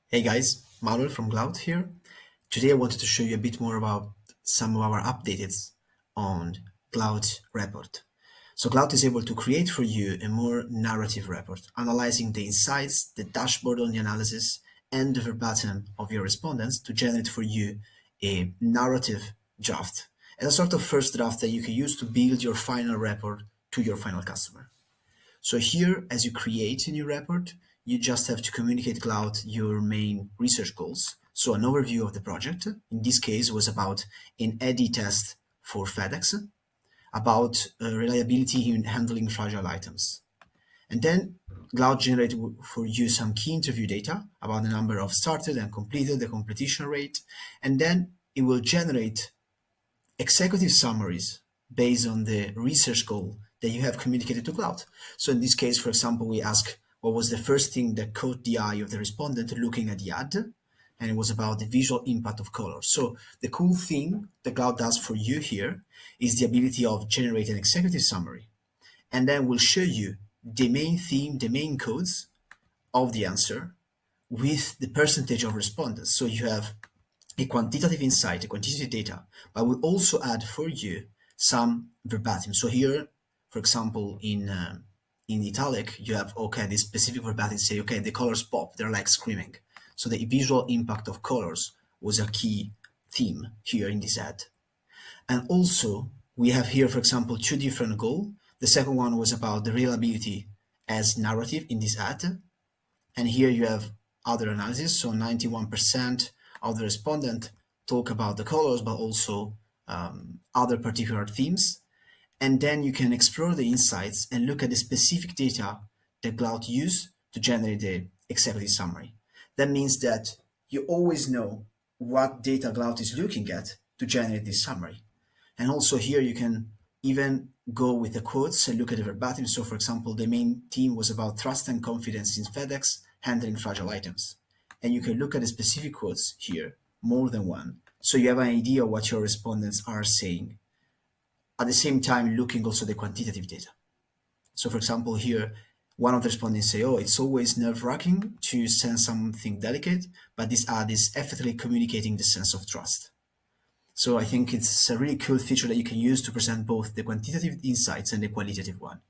Hey guys, Manuel from Glaut here. Today I wanted to show you a bit more about some of our updates on Glaut report. So Glaut is able to create for you a more narrative report, analyzing the insights, the dashboard on the analysis, and the verbatim of your respondents to generate for you a narrative draft, as a sort of first draft that you can use to build your final report to your final customer. So here, as you create a new report, you just have to communicate Cloud your main research goals. So an overview of the project, in this case, was about an AD test for FedEx, about reliability in handling fragile items. And then Cloud generated for you some key interview data about the number of started and completed, the completion rate, and then it will generate executive summaries based on the research goal that you have communicated to Cloud. So in this case, for example, we ask what was the first thing that caught the eye of the respondent looking at the ad, and it was about the visual impact of color. So the cool thing that Cloud does for you here is the ability of generating an executive summary, and then we'll show you the main theme, the main codes of the answer with the percentage of respondents. So you have a quantitative insight, a quantitative data, but we'll also add for you some verbatim. So here, for example, in italic, you have, okay, this specific verbatim say, okay, the colors pop, they're like screaming. So the visual impact of colors was a key theme here in this ad. And also, we have here, for example, two different goals. The second one was about the reliability as narrative in this ad. And here you have other analysis. So 91% of the respondent talk about the colors, but also other particular themes. And then you can explore the insights and look at the specific data that Glaut used to generate the executive summary. That means that you always know what data Glaut is looking at to generate this summary. And also here you can even go with the quotes and look at the verbatim. So for example, the main theme was about trust and confidence in FedEx handling fragile items. And you can look at the specific quotes here, more than one. So you have an idea what your respondents are saying. At the same time, looking also at the quantitative data. So for example, here, one of the respondents say, oh, it's always nerve-wracking to send something delicate, but this ad is effortlessly communicating the sense of trust. So I think it's a really cool feature that you can use to present both the quantitative insights and the qualitative one.